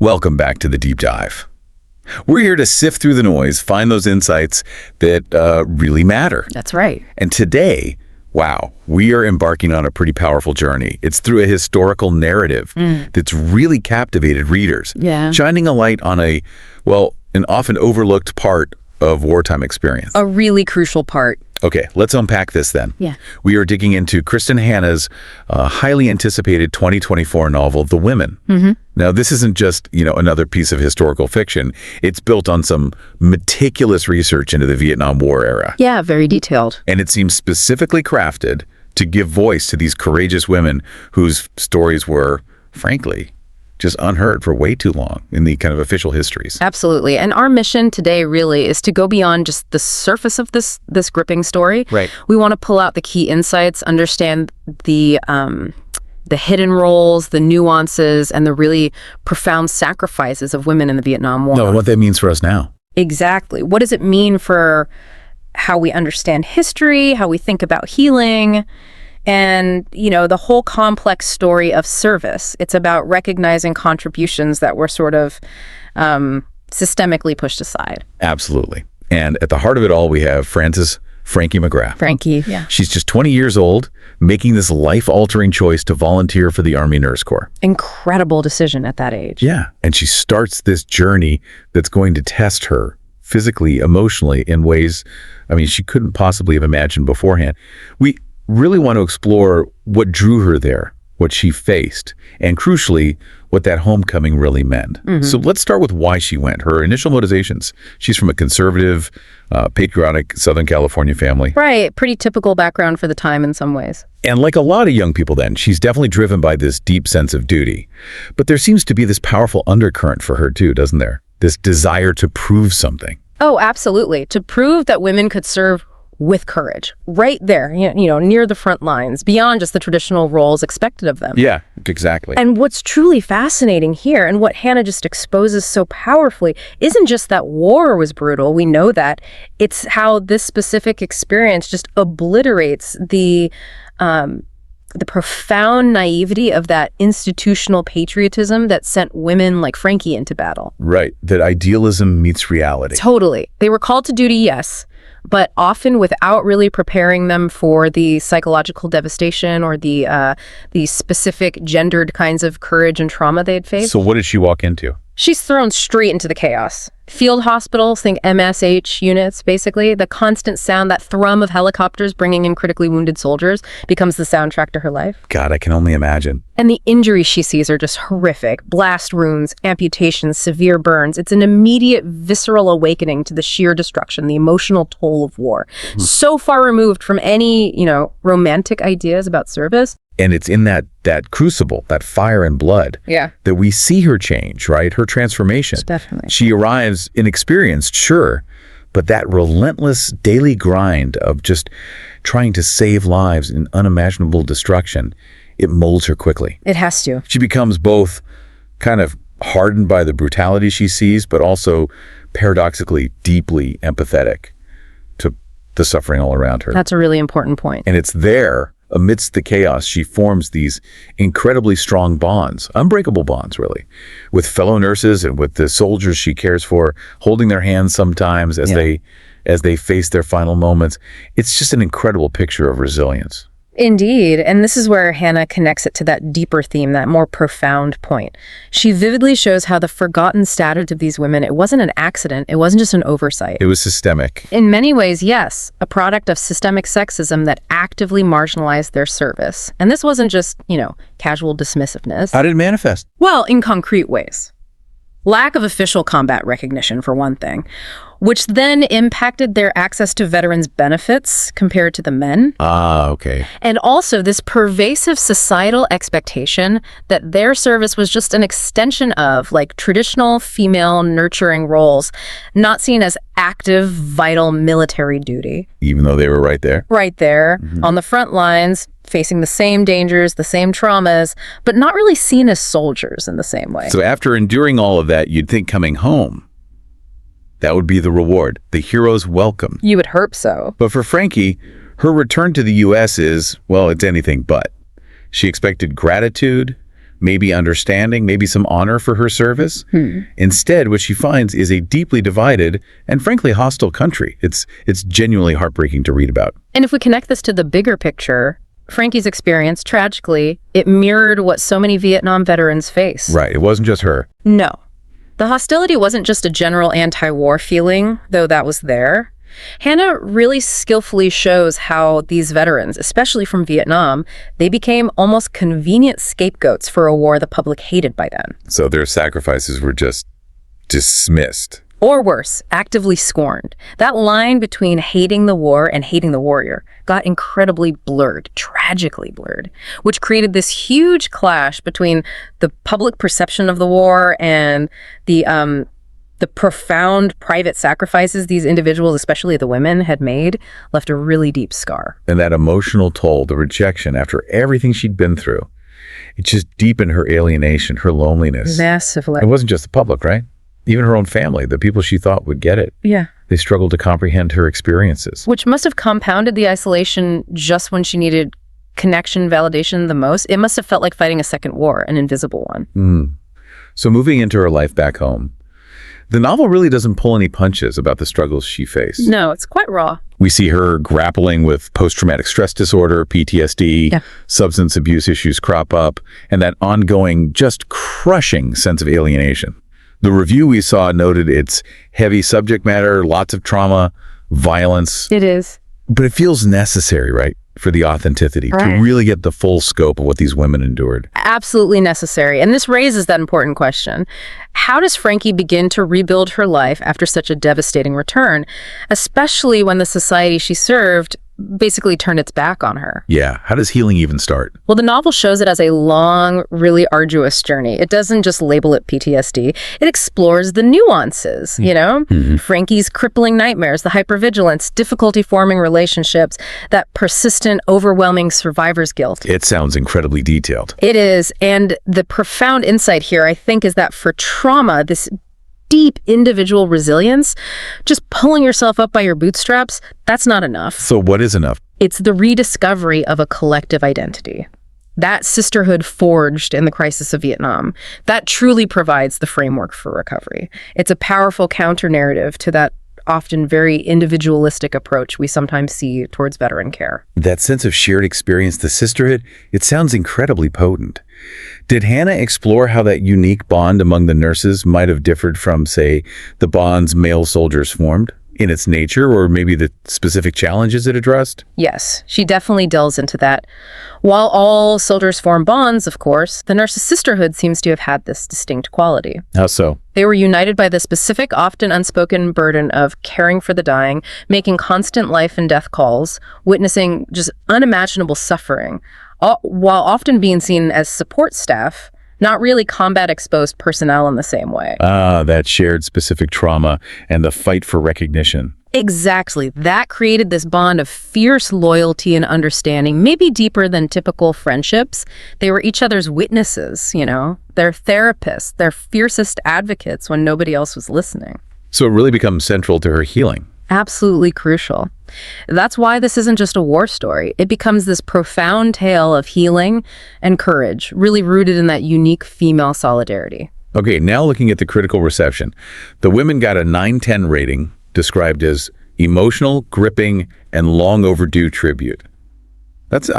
Welcome back to the Deep Dive. We're here to sift through the noise, find those insights that really matter. That's right. And today, wow, we are embarking on a pretty powerful journey. It's through a historical narrative that's really captivated readers, shining a light on an often overlooked part of wartime experience. A really crucial part. Okay, let's unpack this then. Yeah. We are digging into Kristin Hannah's highly anticipated 2024 novel, The Women. Now, this isn't just, another piece of historical fiction. It's built on some meticulous research into the Vietnam War era. Yeah, very detailed. And it seems specifically crafted to give voice to these courageous women whose stories were, frankly, just unheard for way too long in the kind of official histories. Absolutely. And our mission today really is to go beyond just the surface of this gripping story. Right. We want to pull out the key insights, understand the hidden roles, the nuances, and the really profound sacrifices of women in the Vietnam War. No, and what that means for us now. Exactly. What does it mean for how we understand history, how we think about healing, and, the whole complex story of service. It's about recognizing contributions that were sort of systemically pushed aside. Absolutely. And at the heart of it all, we have Frankie McGrath. Frankie, yeah. She's just 20 years old, making this life-altering choice to volunteer for the Army Nurse Corps. Incredible decision at that age. Yeah. And she starts this journey that's going to test her physically, emotionally, in ways, she couldn't possibly have imagined beforehand. We really want to explore what drew her there, what she faced, and crucially, what that homecoming really meant. So let's start with why she went. Her initial motivations. She's from a conservative, patriotic Southern California family. Right. Pretty typical background for the time in some ways. And like a lot of young people then, she's definitely driven by this deep sense of duty. But there seems to be this powerful undercurrent for her too, doesn't there? This desire to prove something. Oh, absolutely. To prove that women could serve with courage, right there, near the front lines, beyond just the traditional roles expected of them. Yeah, exactly. And what's truly fascinating here, and what Hannah just exposes so powerfully, isn't just that war was brutal, we know that, it's how this specific experience just obliterates the profound naivety of that institutional patriotism that sent women like Frankie into battle. Right, that idealism meets reality. Totally. They were called to duty, yes, but often without really preparing them for the psychological devastation or the specific gendered kinds of courage and trauma they'd faced. So what did she walk into? She's thrown straight into the chaos. Field hospitals, think MSH units, basically. The constant sound, that thrum of helicopters bringing in critically wounded soldiers becomes the soundtrack to her life. God, I can only imagine. And the injuries she sees are just horrific. Blast wounds, amputations, severe burns. It's an immediate visceral awakening to the sheer destruction, the emotional toll of war. So far removed from any, romantic ideas about service. And it's in that crucible, that fire and blood, that we see her change, right? Her transformation. Definitely. She arrives inexperienced, sure, but that relentless daily grind of just trying to save lives in unimaginable destruction, it molds her quickly. It has to. She becomes both kind of hardened by the brutality she sees, but also paradoxically deeply empathetic to the suffering all around her. That's a really important point. And it's there, amidst the chaos, she forms these incredibly strong bonds, unbreakable bonds, really, with fellow nurses and with the soldiers she cares for, holding their hands sometimes as they face their final moments. It's just an incredible picture of resilience. Indeed, and this is where Hannah connects it to that deeper theme, that more profound point. She vividly shows how the forgotten status of these women, it wasn't an accident, it wasn't just an oversight. It was systemic. In many ways, yes, a product of systemic sexism that actively marginalized their service. And this wasn't just, casual dismissiveness. How did it manifest? Well, in concrete ways. Lack of official combat recognition, for one thing, which then impacted their access to veterans' benefits compared to the men. Ah, okay. And also this pervasive societal expectation that their service was just an extension of traditional female nurturing roles, not seen as active, vital military duty. Even though they were right there? Right there, on the front lines, facing the same dangers, the same traumas, but not really seen as soldiers in the same way. So after enduring all of that, you'd think coming home, that would be the reward, the hero's welcome. You would hope so. But for Frankie, her return to the U.S. is, well, it's anything but. She expected gratitude, maybe understanding, maybe some honor for her service. Instead, what she finds is a deeply divided and frankly hostile country. It's genuinely heartbreaking to read about. And if we connect this to the bigger picture, Frankie's experience, tragically, it mirrored what so many Vietnam veterans face. Right. It wasn't just her. No. The hostility wasn't just a general anti-war feeling, though that was there. Hannah really skillfully shows how these veterans, especially from Vietnam, they became almost convenient scapegoats for a war the public hated by then. So their sacrifices were just dismissed. Or worse, actively scorned. That line between hating the war and hating the warrior got incredibly blurred, tragically blurred, which created this huge clash between the public perception of the war and the profound private sacrifices these individuals, especially the women, had made, left a really deep scar. And that emotional toll, the rejection after everything she'd been through, it just deepened her alienation, her loneliness. Massively. It wasn't just the public, right? Even her own family, the people she thought would get it. Yeah. They struggled to comprehend her experiences. Which must have compounded the isolation just when she needed connection, validation the most. It must have felt like fighting a second war, an invisible one. So moving into her life back home, the novel really doesn't pull any punches about the struggles she faced. No, it's quite raw. We see her grappling with post-traumatic stress disorder, PTSD, substance abuse issues crop up, and that ongoing, just crushing sense of alienation. The review we saw noted it's heavy subject matter, lots of trauma, violence. It is. But it feels necessary, right, for the authenticity, to really get the full scope of what these women endured. Absolutely necessary. And this raises that important question. How does Frankie begin to rebuild her life after such a devastating return, especially when the society she served basically turned its back on her? Yeah, how does healing even start? Well, the novel shows it as a long, really arduous journey. It doesn't just label it PTSD. It explores the nuances, you know? Frankie's crippling nightmares, the hypervigilance, difficulty forming relationships, that persistent, overwhelming survivor's guilt. It sounds incredibly detailed. It is. And the profound insight here, I think, is that for trauma, this deep individual resilience, just pulling yourself up by your bootstraps, that's not enough. So what is enough? It's the rediscovery of a collective identity. That sisterhood forged in the crisis of Vietnam, that truly provides the framework for recovery. It's a powerful counter-narrative to that often very individualistic approach we sometimes see towards veteran care. That sense of shared experience, the sisterhood, it sounds incredibly potent. Did Hannah explore how that unique bond among the nurses might have differed from, say, the bonds male soldiers formed in its nature, or maybe the specific challenges it addressed? Yes, she definitely delves into that. While all soldiers form bonds, of course, the nurses' sisterhood seems to have had this distinct quality. How so? They were united by the specific, often unspoken burden of caring for the dying, making constant life and death calls, witnessing just unimaginable suffering, while often being seen as support staff, not really combat-exposed personnel in the same way. That shared specific trauma and the fight for recognition. Exactly. That created this bond of fierce loyalty and understanding, maybe deeper than typical friendships. They were each other's witnesses, you know, their therapists, their fiercest advocates when nobody else was listening. So it really becomes central to her healing. Absolutely crucial. That's why this isn't just a war story. It becomes this profound tale of healing and courage, really rooted in that unique female solidarity. Okay, now looking at the critical reception. The women got a 9/10 rating, described as emotional, gripping, and long overdue tribute. That's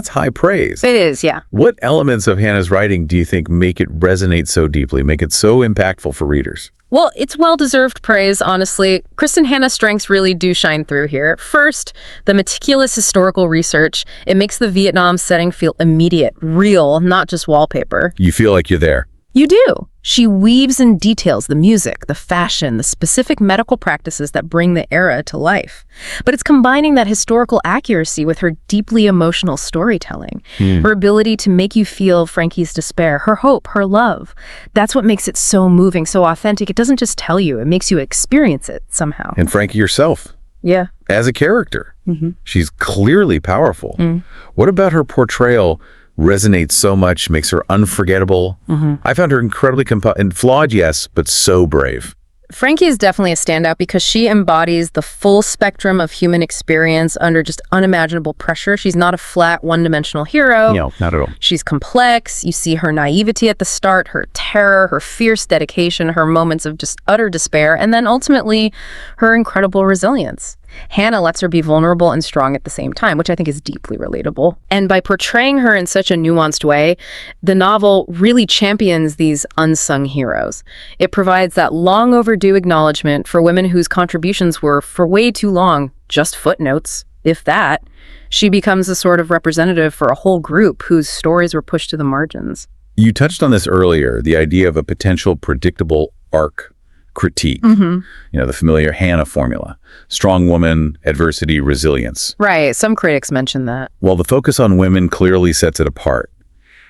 high praise. It is, yeah. What elements of Hannah's writing do you think make it resonate so deeply, make it so impactful for readers? Well, it's well-deserved praise, honestly. Kristin Hannah's strengths really do shine through here. First, the meticulous historical research. It makes the Vietnam setting feel immediate, real, not just wallpaper. You feel like you're there. You do. She weaves in details the music, the fashion, the specific medical practices that bring the era to life. But it's combining that historical accuracy with her deeply emotional storytelling, her ability to make you feel Frankie's despair, her hope, her love. That's what makes it so moving, so authentic. It doesn't just tell you, it makes you experience it somehow. And Frankie herself, Yeah. as a character, she's clearly powerful. What about her portrayal resonates so much, makes her unforgettable? I found her incredibly and flawed, yes, but so brave. Frankie is definitely a standout because she embodies the full spectrum of human experience under just unimaginable pressure. She's not a flat, one-dimensional hero. No, not at all. She's complex. You see her naivety at the start, her terror, her fierce dedication, her moments of just utter despair, and then ultimately her incredible resilience. Hannah lets her be vulnerable and strong at the same time, which I think is deeply relatable. And by portraying her in such a nuanced way, the novel really champions these unsung heroes. It provides that long overdue acknowledgement for women whose contributions were, for way too long, just footnotes, if that. She becomes a sort of representative for a whole group whose stories were pushed to the margins. You touched on this earlier, the idea of a potential predictable arc critique. The familiar Hannah formula. Strong woman, adversity, resilience. Right. Some critics mention that. While the focus on women clearly sets it apart,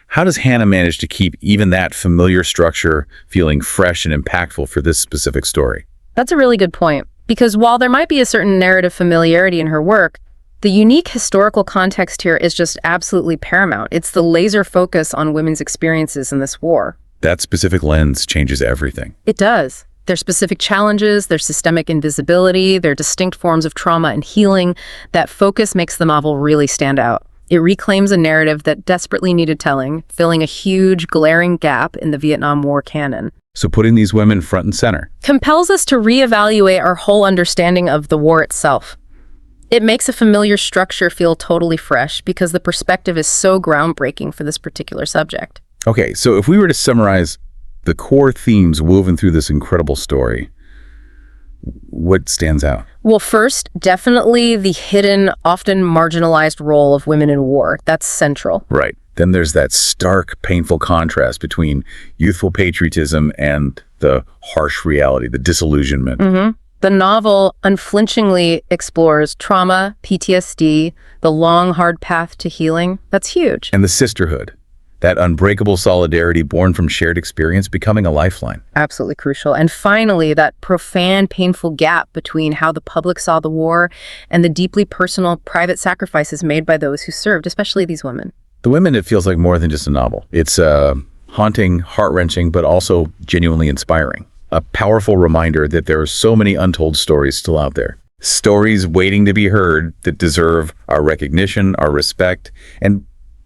how does Hannah manage to keep even that familiar structure feeling fresh and impactful for this specific story? That's a really good point. Because while there might be a certain narrative familiarity in her work, the unique historical context here is just absolutely paramount. It's the laser focus on women's experiences in this war. That specific lens changes everything. It does. Their specific challenges, their systemic invisibility, their distinct forms of trauma and healing, that focus makes the novel really stand out. It reclaims a narrative that desperately needed telling, filling a huge, glaring gap in the Vietnam War canon. So putting these women front and center Compels us to reevaluate our whole understanding of the war itself. It makes a familiar structure feel totally fresh because the perspective is so groundbreaking for this particular subject. Okay, so if we were to summarize the core themes woven through this incredible story, what stands out? Well, first, definitely the hidden, often marginalized role of women in war. That's central. Right. Then there's that stark, painful contrast between youthful patriotism and the harsh reality, the disillusionment. The novel unflinchingly explores trauma, PTSD, the long, hard path to healing. That's huge. And the sisterhood, that unbreakable solidarity born from shared experience becoming a lifeline. Absolutely crucial. And finally, that profound, painful gap between how the public saw the war and the deeply personal, private sacrifices made by those who served, especially these women. The Women, it feels like more than just a novel. It's haunting, heart-wrenching, but also genuinely inspiring. A powerful reminder that there are so many untold stories still out there. Stories waiting to be heard that deserve our recognition, our respect, and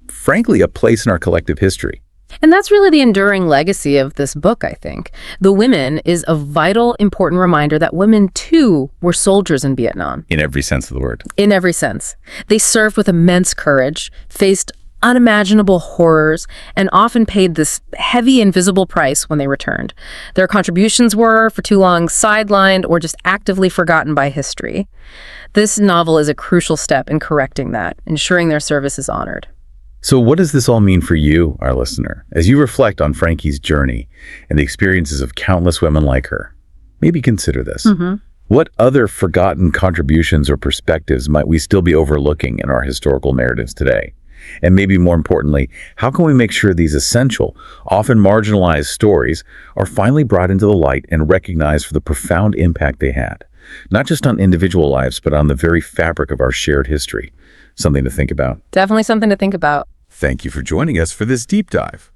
frankly, a place in our collective history. And that's really the enduring legacy of this book, I think. The Women is a vital, important reminder that women, too, were soldiers in Vietnam. In every sense of the word. In every sense. They served with immense courage, faced unimaginable horrors, and often paid this heavy, invisible price when they returned. Their contributions were, for too long, sidelined or just actively forgotten by history. This novel is a crucial step in correcting that, ensuring their service is honored. So what does this all mean for you, our listener, as you reflect on Frankie's journey and the experiences of countless women like her? Maybe consider this. What other forgotten contributions or perspectives might we still be overlooking in our historical narratives today? And maybe more importantly, how can we make sure these essential, often marginalized stories are finally brought into the light and recognized for the profound impact they had, not just on individual lives, but on the very fabric of our shared history? Something to think about. Definitely something to think about. Thank you for joining us for this deep dive.